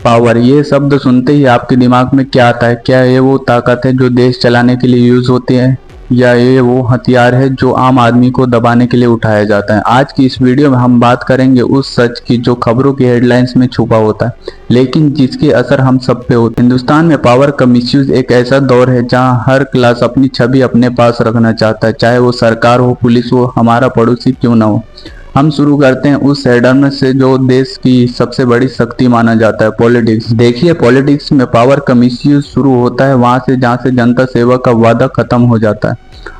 Power, ये शब्द सुनते ही आपके दिमाग में क्या आता है? क्या ये वो ताकत है जो देश चलाने के लिए यूज होती है, या ये वो हथियार है जो आम आदमी को दबाने के लिए उठाया जाता है? आज की इस वीडियो में हम बात करेंगे उस सच की जो खबरों की हेडलाइंस में छुपा होता है, लेकिन जिसके असर हम सब पे होते हैं। हिंदुस्तान में पावर का मिसयूज एक ऐसा दौर है जहां हर क्लास अपनी छवि अपने पास रखना चाहता है, चाहे वो सरकार हो, पुलिस हो, हमारा पड़ोसी क्यों ना हो। हम शुरू करते हैं उस हेडर से जो देश की सबसे बड़ी शक्ति माना जाता है, पॉलिटिक्स। देखिए, पॉलिटिक्स में पावर का मिसयूज शुरू होता है वहां से जहां से जनता सेवा का वादा खत्म हो जाता है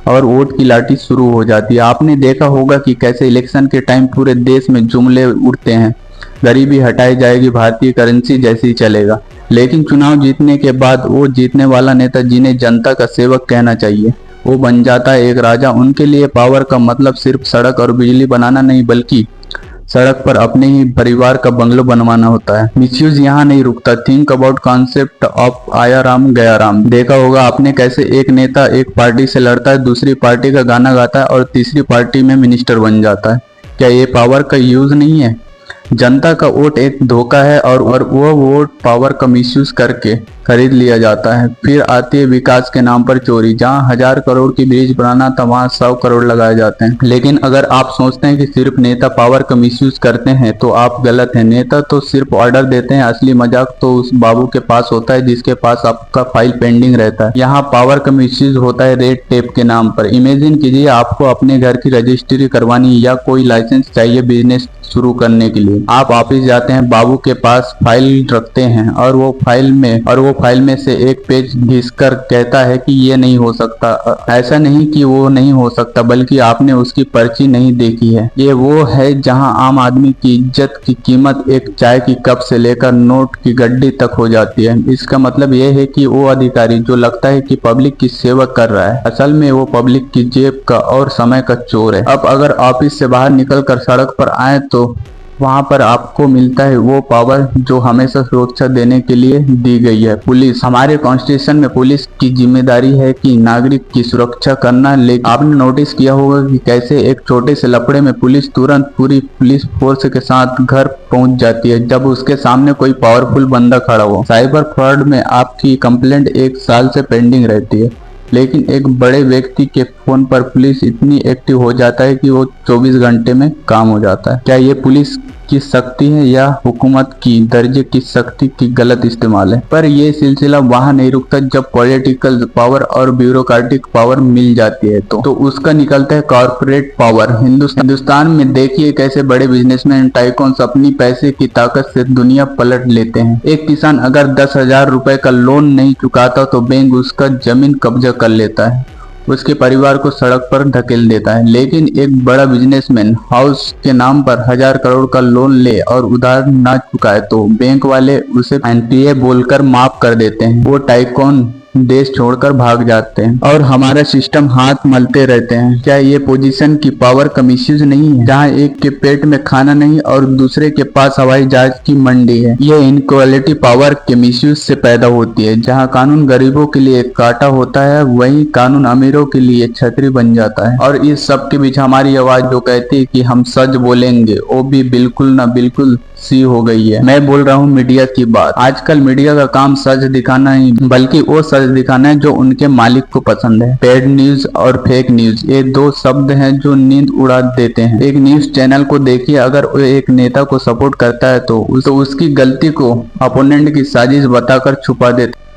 और वोट की लाठी शुरू हो जाती है। आपने देखा होगा कि कैसे इलेक्शन के टाइम पूरे देश में जुमले उड़ते हैं, गरीबी हटाई जाएगी, भारतीय करेंसी जैसे ही चलेगा। लेकिन चुनाव जीतने के बाद वो जीतने वाला नेता, जिन्हें जनता का सेवक कहना चाहिए, वो बन जाता है एक राजा। उनके लिए पावर का मतलब सिर्फ सड़क और बिजली बनाना नहीं, बल्कि सड़क पर अपने ही परिवार का बंगलो बनवाना होता है। मिसयूज यहाँ नहीं रुकता। थिंक अबाउट कॉन्सेप्ट ऑफ आया राम गया राम। देखा होगा आपने कैसे एक नेता एक पार्टी से लड़ता है, दूसरी पार्टी का गाना गाता है और तीसरी पार्टी में मिनिस्टर बन जाता है। क्या ये पावर का यूज नहीं है? जनता का वोट एक धोखा है और वो वोट पावर का मिसयूज करके खरीद लिया जाता है। फिर आती है विकास के नाम पर चोरी। जहां 1000 करोड़ की ब्रिज बनाना था, वहां 100 करोड़ लगाए जाते हैं। लेकिन अगर आप सोचते हैं कि सिर्फ नेता पावर का मिसयूज करते हैं तो आप गलत हैं। नेता तो सिर्फ ऑर्डर देते हैं, असली मजाक तो उस बाबू के पास होता है जिसके पास आपका फाइल पेंडिंग रहता है। यहाँ पावर का मिसयूज होता है रेड टेप के नाम पर। इमेजिन कीजिए, आपको अपने घर की रजिस्ट्री करवानी या कोई लाइसेंस चाहिए बिजनेस शुरू करने के लिए। आप ऑफिस जाते हैं, बाबू के पास फाइल रखते हैं और वो फाइल में से एक पेज घिसकर कहता है कि ये नहीं हो सकता। ऐसा नहीं कि वो नहीं हो सकता, बल्कि आपने उसकी पर्ची नहीं देखी है। ये वो है जहां आम आदमी की इज्जत की कीमत एक चाय की कप से लेकर नोट की गड्डी तक हो जाती है। इसका मतलब ये है कि वो अधिकारी जो लगता है कि पब्लिक की सेवा कर रहा है, असल में वो पब्लिक की जेब का और समय का चोर है। अब अगर ऑफिस से बाहर निकलकर सड़क पर आए तो वहां पर आपको मिलता है वो पावर जो हमेशा सुरक्षा देने के लिए दी गई है, पुलिस। हमारे कॉन्स्टिट्यूशन में पुलिस की जिम्मेदारी है कि नागरिक की सुरक्षा करना। लेकिन आपने नोटिस किया होगा कि कैसे एक छोटे से लफड़े में पुलिस तुरंत पूरी पुलिस फोर्स के साथ घर पहुंच जाती है जब उसके सामने कोई पावरफुल बंदा खड़ा हो। साइबर फ्रॉड में आपकी कंप्लेंट 1 साल से पेंडिंग रहती है, लेकिन एक बड़े व्यक्ति के फोन पर पुलिस इतनी एक्टिव हो जाता है कि वो 24 घंटे में काम हो जाता है। क्या ये पुलिस की शक्ति है या हुकूमत की दर्जे की शक्ति की गलत इस्तेमाल है? पर ये सिलसिला वहां नहीं रुकता। जब पॉलिटिकल पावर और ब्यूरोक्रेटिक पावर मिल जाती है तो उसका निकलता है कॉर्पोरेट पावर। हिंदुस्तान में देखिए कैसे बड़े बिजनेसमैन, टाइकून्स अपनी पैसे की ताकत से दुनिया पलट लेते हैं। एक किसान अगर 10,000 रुपए का लोन नहीं चुकाता तो बैंक उसका जमीन कब्जा कर लेता है, उसके परिवार को सड़क पर धकेल देता है। लेकिन एक बड़ा बिजनेसमैन हाउस के नाम पर 1000 करोड़ का लोन ले और उधार ना चुकाए तो बैंक वाले उसे एनपीए बोलकर माफ कर देते हैं। वो टाइकून देश छोड़कर भाग जाते हैं और हमारा सिस्टम हाथ मलते रहते हैं। क्या ये पोजीशन की पावर का मिसयूज नहीं है, जहां एक के पेट में खाना नहीं और दूसरे के पास हवाई जहाज की मंडी है? ये इनक्वालिटी पावर के मिसयूज से पैदा होती है। जहां कानून गरीबों के लिए कांटा होता है, वहीं कानून अमीरों के लिए छतरी बन जाता है। और इस सब के बीच हमारी आवाज जो कहती है कि हम सच बोलेंगे, वो भी बिल्कुल ना बिल्कुल सी हो गई है। मैं बोल रहा हूँ मीडिया की बात। आजकल मीडिया का काम सच दिखाना ही, बल्कि वो सच दिखाना है जो उनके मालिक को पसंद है। पेड न्यूज और फेक न्यूज, ये दो शब्द हैं जो नींद उड़ा देते हैं। एक न्यूज चैनल को देखिए, अगर वो एक नेता को सपोर्ट करता है तो उसकी गलती को अपोनेंट की साजिश बताकर छुपा देता है।